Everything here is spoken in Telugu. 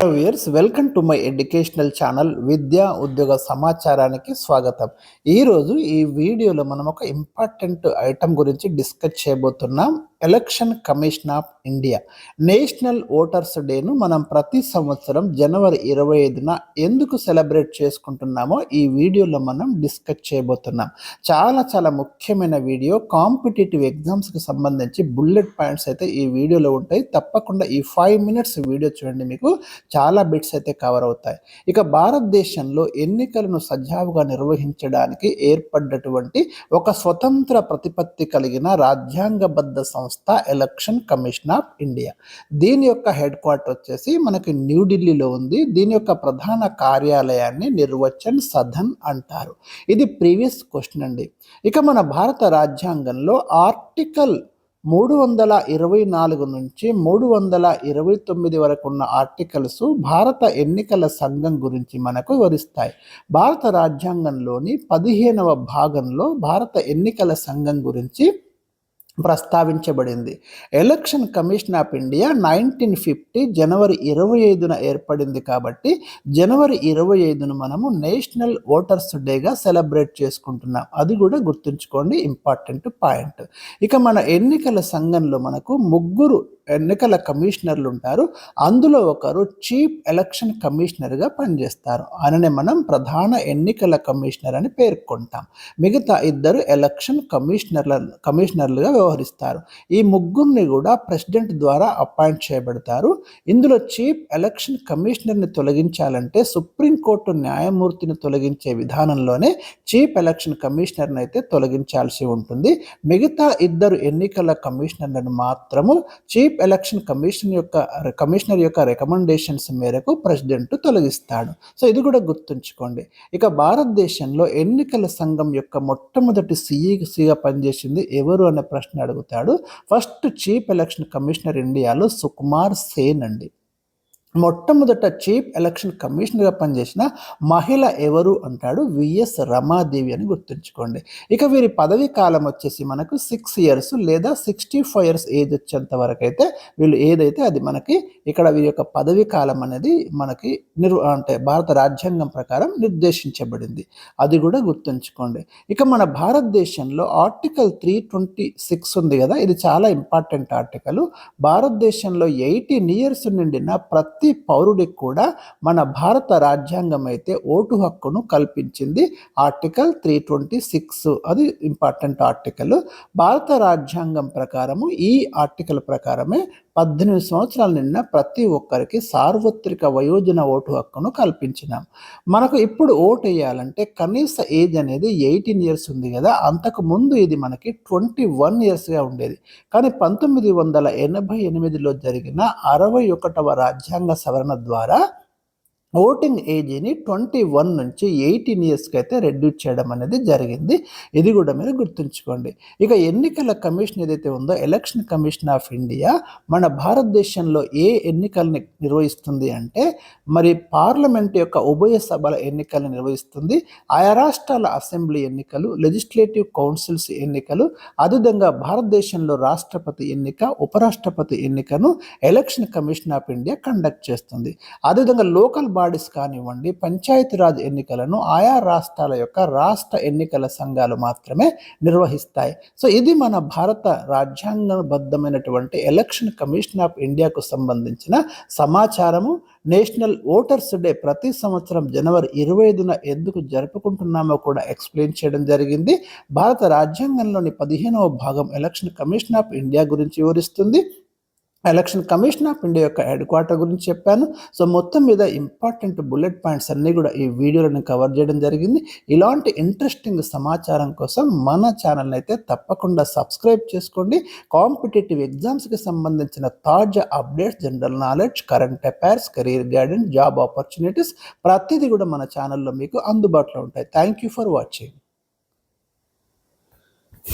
Viewers welcome to my educational channel విద్యా ఉద్యోగ సమాచారానికి స్వాగతం. ఈరోజు ఈ వీడియోలో మనం ఒక ఇంపార్టెంట్ ఐటమ్ గురించి డిస్కస్ చేయబోతున్నాం. Election commission of India national voters డేను మనం ప్రతి సంవత్సరం జనవరి 25న ఎందుకు సెలబ్రేట్ చేసుకుంటున్నామో ఈ వీడియోలో మనం డిస్కస్ చేయబోతున్నాం. చాలా ముఖ్యమైన వీడియో. కాంపిటేటివ్ ఎగ్జామ్స్కి సంబంధించి బుల్లెట్ పాయింట్స్ అయితే ఈ వీడియోలో ఉంటాయి. తప్పకుండా ఈ 5 minutes వీడియో చూడండి, మీకు చాలా బిట్స్ అయితే కవర్ అవుతాయి. ఇక భారతదేశంలో ఎన్నికలను సజావుగా నిర్వహించడానికి ఏర్పడ్డటువంటి ఒక స్వతంత్ర ప్రతిపత్తి కలిగిన రాజ్యాంగబద్ధ సంస్థ ఎలక్షన్ కమిషన్ ఆఫ్ ఇండియా. దీని యొక్క హెడ్ క్వార్టర్ వచ్చేసి మనకి న్యూఢిల్లీలో ఉంది. దీని యొక్క ప్రధాన కార్యాలయాన్ని నిర్వచన్ సదన్ అంటారు. ఇది ప్రీవియస్ క్వశ్చన్ అండి. ఇక మన భారత రాజ్యాంగంలో ఆర్టికల్ 324 నుంచి 329 వరకు ఉన్న ఆర్టికల్స్ భారత ఎన్నికల సంఘం గురించి మనకు వివరిస్తాయి. భారత రాజ్యాంగంలోని 15వ భాగంలో భారత ఎన్నికల సంఘం గురించి ప్రస్తావించబడింది. ఎలక్షన్ కమిషన్ ఆఫ్ ఇండియా 1950 జనవరి 25న ఏర్పడింది. కాబట్టి జనవరి 25ను మనము నేషనల్ ఓటర్స్ డేగా సెలబ్రేట్ చేసుకుంటున్నాం. అది కూడా గుర్తుంచుకోండి, ఇంపార్టెంట్ పాయింట్. ఇక మన ఎన్నికల సంఘంలో మనకు 3 ఎన్నికల కమిషనర్లు ఉంటారు. అందులో ఒకరు చీఫ్ ఎలక్షన్ కమిషనర్గా పనిచేస్తారు. ఆయననే మనం ప్రధాన ఎన్నికల కమిషనర్ అని పేర్కొంటాం. మిగతా 2 ఎలక్షన్ కమిషనర్లుగా వ్యవహరిస్తారు. ఈ 3 కూడా ప్రెసిడెంట్ ద్వారా అపాయింట్ చేయబడతారు. ఇందులో చీఫ్ ఎలక్షన్ కమిషనర్ని తొలగించాలంటే సుప్రీంకోర్టు న్యాయమూర్తిని తొలగించే విధానంలోనే చీఫ్ ఎలక్షన్ కమిషనర్ని అయితే తొలగించాల్సి ఉంటుంది. మిగతా 2 ఎన్నికల కమిషనర్లను మాత్రము చీఫ్ ఎలక్షన్ కమిషనర్ యొక్క రికమెండేషన్స్ మేరకు ప్రెసిడెంట్ తొలగిస్తాడు. సో ఇది కూడా గుర్తుంచుకోండి. ఇక భారతదేశంలో ఎన్నికల సంఘం యొక్క మొట్టమొదటి సిఈసిగా పనిచేసింది ఎవరు అనే ప్రశ్న అడుగుతాడు. ఫస్ట్ చీఫ్ ఎలక్షన్ కమిషనర్ ఇండియాలో సుకుమార్ సేన్ అండి. మొట్టమొదట చీఫ్ ఎలక్షన్ కమిషనర్గా పనిచేసిన మహిళ ఎవరు అంటాడు. విఎస్ రమాదేవి అని గుర్తుంచుకోండి. ఇక వీరి పదవీ కాలం వచ్చేసి మనకు 6 years లేదా 65 years ఏజ్ వచ్చేంత వరకు అయితే వీళ్ళు ఏదైతే అది మనకి ఇక్కడ వీరి యొక్క పదవీ కాలం అనేది మనకి అంటే భారత రాజ్యాంగం ప్రకారం నిర్దేశించబడింది. అది కూడా గుర్తుంచుకోండి. ఇక మన భారతదేశంలో ఆర్టికల్ 326 ఉంది కదా, ఇది చాలా ఇంపార్టెంట్ ఆర్టికల్. భారతదేశంలో 18 years నిండిన ప్రతి పౌరుడికి కూడా మన భారత రాజ్యాంగం అయితే ఓటు హక్కును కల్పించింది. ఆర్టికల్ 326 అది ఇంపార్టెంట్ ఆర్టికల్. భారత రాజ్యాంగం ప్రకారము ఈ ఆర్టికల్ ప్రకారమే 18 సంవత్సరాల నిన్న ప్రతి ఒక్కరికి సార్వత్రిక వయోజన ఓటు హక్కును కల్పించినాం. మనకు ఇప్పుడు ఓటు వేయాలంటే కనీస ఏజ్ అనేది 18 years ఉంది కదా, అంతకు ముందు ఇది మనకి 21 yearsగా ఉండేది. కానీ 1988లో జరిగిన 61వ రాజ్యాంగ సవరణ ద్వారా ఓటింగ్ ఏజ్ని 21 నుంచి 18 yearsకి అయితే రెడ్యూస్ చేయడం అనేది జరిగింది. ఇది కూడా మీరు గుర్తుంచుకోండి. ఇక ఎన్నికల కమిషన్ ఏదైతే ఉందో ఎలక్షన్ కమిషన్ ఆఫ్ ఇండియా మన భారతదేశంలో ఏ ఎన్నికల్ని నిర్వహిస్తుంది అంటే మరి పార్లమెంట్ యొక్క ఉభయ సభల ఎన్నికలను నిర్వహిస్తుంది. ఆయా రాష్ట్రాల అసెంబ్లీ ఎన్నికలు, లెజిస్లేటివ్ కౌన్సిల్స్ ఎన్నికలు, అదేవిధంగా భారతదేశంలో రాష్ట్రపతి ఎన్నిక, ఉపరాష్ట్రపతి ఎన్నికను election commission of India conduct చేస్తుంది. అదేవిధంగా లోకల్ బాడీస్ కానివ్వండి, పంచాయతీరాజ్ ఎన్నికలను ఆయా రాష్ట్రాల యొక్క రాష్ట్ర ఎన్నికల సంఘాలు మాత్రమే నిర్వహిస్తాయి. సో ఇది మన భారత రాజ్యాంగబద్ధమైనటువంటి ఎలక్షన్ కమిషన్ ఆఫ్ ఇండియాకు సంబంధించిన సమాచారము. నేషనల్ ఓటర్స్ డే ప్రతి సంవత్సరం జనవరి 25న ఎందుకు జరుపుకుంటున్నామో కూడా ఎక్స్ప్లెయిన్ చేయడం జరిగింది. భారత రాజ్యాంగంలోని 15వ భాగం ఎలక్షన్ కమిషన్ ఆఫ్ ఇండియా గురించి వివరిస్తుంది. ఎలక్షన్ కమిషన్ ఆఫ్ ఇండియా యొక్క హెడ్ క్వార్టర్ గురించి చెప్పాను. సో మొత్తం మీద ఇంపార్టెంట్ బుల్లెట్ పాయింట్స్ అన్నీ కూడా ఈ వీడియోలను కవర్ చేయడం జరిగింది. ఇలాంటి ఇంట్రెస్టింగ్ సమాచారం కోసం మన ఛానల్ని అయితే తప్పకుండా సబ్స్క్రైబ్ చేసుకోండి. కాంపిటేటివ్ ఎగ్జామ్స్కి సంబంధించిన తాజా updates, general knowledge, current affairs, career guidance, job opportunities ప్రతిదీ కూడా మన ఛానల్లో మీకు అందుబాటులో ఉంటాయి. Thank you for watching.